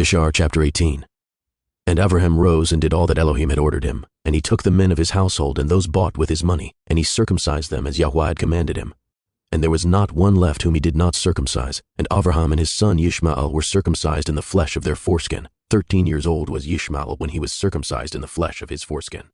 Yashar chapter 18. And Avraham rose and did all that Elohim had ordered him, and he took the men of his household and those bought with his money, and he circumcised them as Yahweh had commanded him. And there was not one left whom he did not circumcise, and Avraham and his son Yishmael were circumcised in the flesh of their foreskin. 13 years old was Yishmael when he was circumcised in the flesh of his foreskin.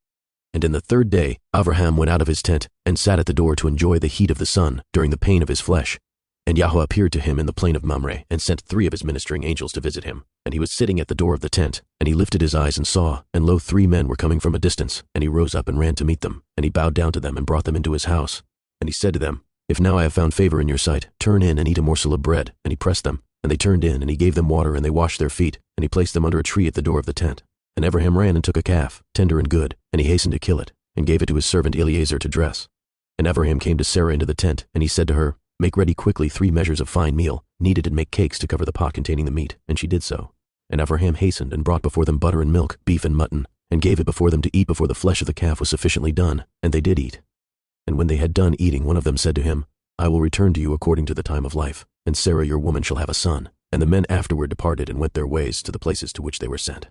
And in the third day Avraham went out of his tent, and sat at the door to enjoy the heat of the sun during the pain of his flesh. And Yahweh appeared to him in the plain of Mamre, and sent 3 of his ministering angels to visit him. And he was sitting at the door of the tent, and he lifted his eyes and saw, and lo, 3 men were coming from a distance. And he rose up and ran to meet them, and he bowed down to them and brought them into his house. And he said to them, If now I have found favor in your sight, turn in and eat a morsel of bread. And he pressed them, and they turned in, and he gave them water, and they washed their feet, and he placed them under a tree at the door of the tent. And Avraham ran and took a calf, tender and good, and he hastened to kill it, and gave it to his servant Eliezer to dress. And Avraham came to Sarah into the tent, and he said to her, Make ready quickly 3 measures of fine meal, kneaded and make cakes to cover the pot containing the meat. And she did so. And Avraham hastened and brought before them butter and milk, beef and mutton, and gave it before them to eat before the flesh of the calf was sufficiently done, and they did eat. And when they had done eating, one of them said to him, I will return to you according to the time of life, and Sarah your woman shall have a son. And the men afterward departed and went their ways to the places to which they were sent.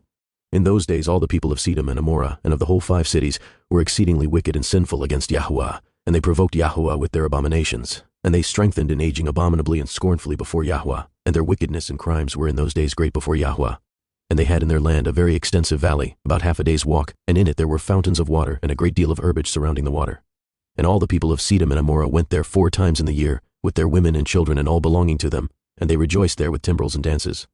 In those days all the people of Sedom and Amorah, and of the whole 5 cities, were exceedingly wicked and sinful against Yahweh, and they provoked Yahweh with their abominations. And they strengthened in aging abominably and scornfully before Yahweh, and their wickedness and crimes were in those days great before Yahweh. And they had in their land a very extensive valley, about half a day's walk, and in it there were fountains of water, and a great deal of herbage surrounding the water. And all the people of Sedom and Amorah went there 4 times in the year, with their women and children and all belonging to them, and they rejoiced there with timbrels and dances.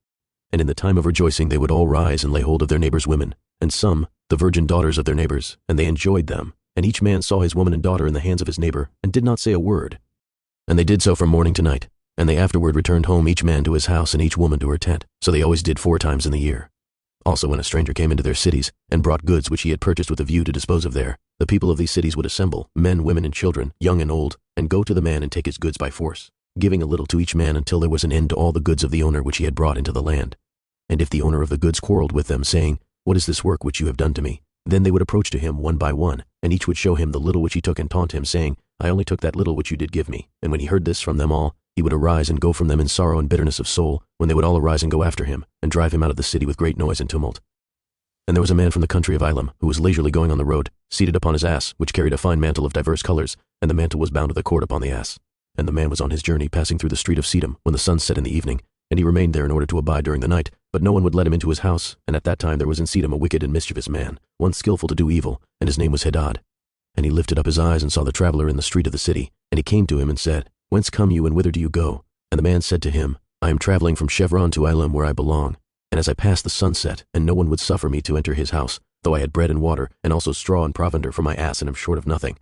And in the time of rejoicing they would all rise and lay hold of their neighbors' women, and some, the virgin daughters of their neighbors, and they enjoyed them, and each man saw his woman and daughter in the hands of his neighbor, and did not say a word. And they did so from morning to night, and they afterward returned home each man to his house and each woman to her tent, so they always did 4 times in the year. Also when a stranger came into their cities, and brought goods which he had purchased with a view to dispose of there, the people of these cities would assemble, men, women, and children, young and old, and go to the man and take his goods by force, giving a little to each man until there was an end to all the goods of the owner which he had brought into the land. And if the owner of the goods quarreled with them, saying, What is this work which you have done to me? Then they would approach to him one by one, and each would show him the little which he took and taunt him, saying, I only took that little which you did give me. And when he heard this from them all, he would arise and go from them in sorrow and bitterness of soul, when they would all arise and go after him, and drive him out of the city with great noise and tumult. And there was a man from the country of Elam, who was leisurely going on the road, seated upon his ass, which carried a fine mantle of divers colors, and the mantle was bound with a cord upon the ass. And the man was on his journey, passing through the street of Sedom, when the sun set in the evening, and he remained there in order to abide during the night, but no one would let him into his house. And at that time there was in Sedom a wicked and mischievous man, one skillful to do evil, and his name was Hadad. And he lifted up his eyes and saw the traveler in the street of the city, and he came to him and said, Whence come you, and whither do you go? And the man said to him, I am traveling from Chevron to Elam, where I belong. And as I passed the sunset, and no one would suffer me to enter his house, though I had bread and water, and also straw and provender for my ass, and am short of nothing.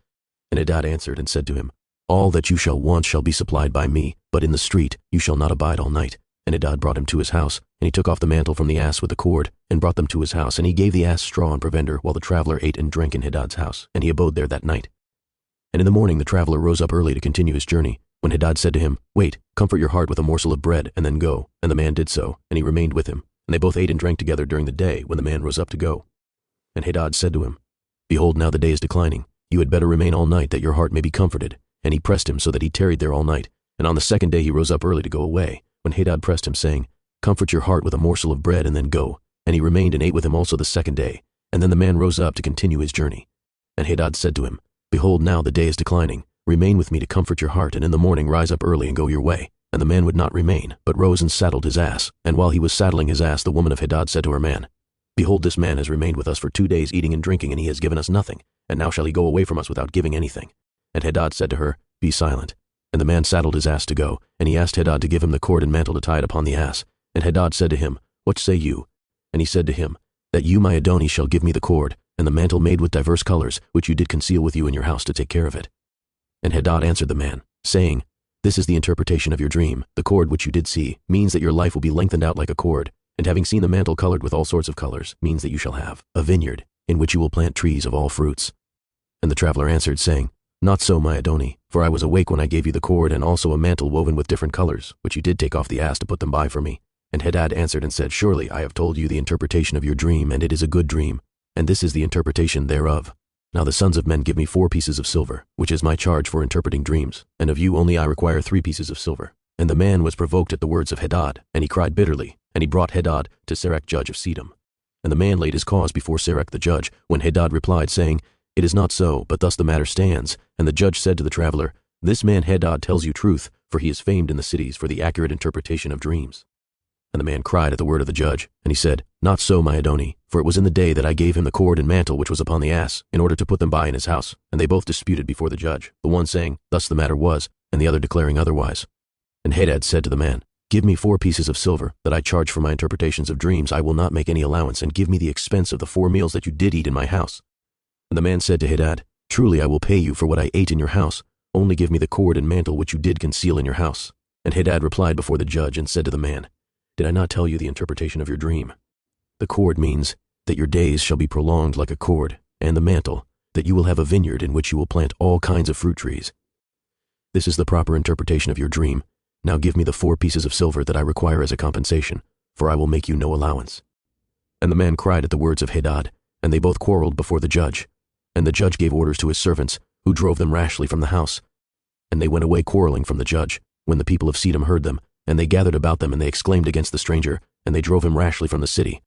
And Hadad answered and said to him, All that you shall want shall be supplied by me, but in the street you shall not abide all night. And Hadad brought him to his house, and he took off the mantle from the ass with the cord, and brought them to his house, and he gave the ass straw and provender, while the traveler ate and drank in Hadad's house, and he abode there that night. And in the morning the traveler rose up early to continue his journey, when Hadad said to him, Wait, comfort your heart with a morsel of bread, and then go. And the man did so, and he remained with him, and they both ate and drank together during the day, when the man rose up to go. And Hadad said to him, Behold, now the day is declining. You had better remain all night, that your heart may be comforted. And he pressed him so that he tarried there all night. And on the 2nd day he rose up early to go away, when Hadad pressed him, saying, Comfort your heart with a morsel of bread, and then go. And he remained and ate with him also the 2nd day. And then the man rose up to continue his journey. And Hadad said to him, Behold, now the day is declining. Remain with me to comfort your heart, and in the morning rise up early and go your way. And the man would not remain, but rose and saddled his ass. And while he was saddling his ass, the woman of Hadad said to her man, Behold, this man has remained with us for 2 days eating and drinking, and he has given us nothing. And now shall he go away from us without giving anything? And Hadad said to her, Be silent. And the man saddled his ass to go, and he asked Hadad to give him the cord and mantle to tie it upon the ass. And Hadad said to him, What say you? And he said to him, That you, my Adoni, shall give me the cord, and the mantle made with divers colors, which you did conceal with you in your house to take care of it. And Hadad answered the man, saying, This is the interpretation of your dream. The cord which you did see means that your life will be lengthened out like a cord, and having seen the mantle colored with all sorts of colors means that you shall have a vineyard, in which you will plant trees of all fruits. And the traveler answered, saying, Not so, my Adoni, for I was awake when I gave you the cord, and also a mantle woven with different colors, which you did take off the ass to put them by for me. And Hadad answered and said, Surely I have told you the interpretation of your dream, and it is a good dream, and this is the interpretation thereof. Now the sons of men give me 4 pieces of silver, which is my charge for interpreting dreams, and of you only I require 3 pieces of silver. And the man was provoked at the words of Hadad, and he cried bitterly, and he brought Hadad to Serach judge of Sedom. And the man laid his cause before Serach the judge, when Hadad replied, saying, It is not so, but thus the matter stands. And the judge said to the traveler, This man Hadad tells you truth, for he is famed in the cities for the accurate interpretation of dreams. And the man cried at the word of the judge, and he said, Not so, my Adoni, for it was in the day that I gave him the cord and mantle which was upon the ass, in order to put them by in his house. And they both disputed before the judge, the one saying, Thus the matter was, and the other declaring otherwise. And Hadad said to the man, Give me 4 pieces of silver, that I charge for my interpretations of dreams. I will not make any allowance, and give me the expense of the 4 meals that you did eat in my house. And the man said to Hadad, Truly I will pay you for what I ate in your house. Only give me the cord and mantle which you did conceal in your house. And Hadad replied before the judge, and said to the man, Did I not tell you the interpretation of your dream? The cord means that your days shall be prolonged like a cord, and the mantle, that you will have a vineyard in which you will plant all kinds of fruit trees. This is the proper interpretation of your dream. Now give me the 4 pieces of silver that I require as a compensation, for I will make you no allowance. And the man cried at the words of Hadad, and they both quarreled before the judge. And the judge gave orders to his servants, who drove them rashly from the house. And they went away quarreling from the judge, when the people of Sedom heard them, and they gathered about them, and they exclaimed against the stranger, and they drove him rashly from the city.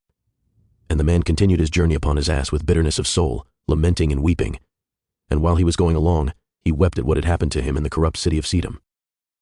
And the man continued his journey upon his ass with bitterness of soul, lamenting and weeping. And while he was going along, he wept at what had happened to him in the corrupt city of Sedom.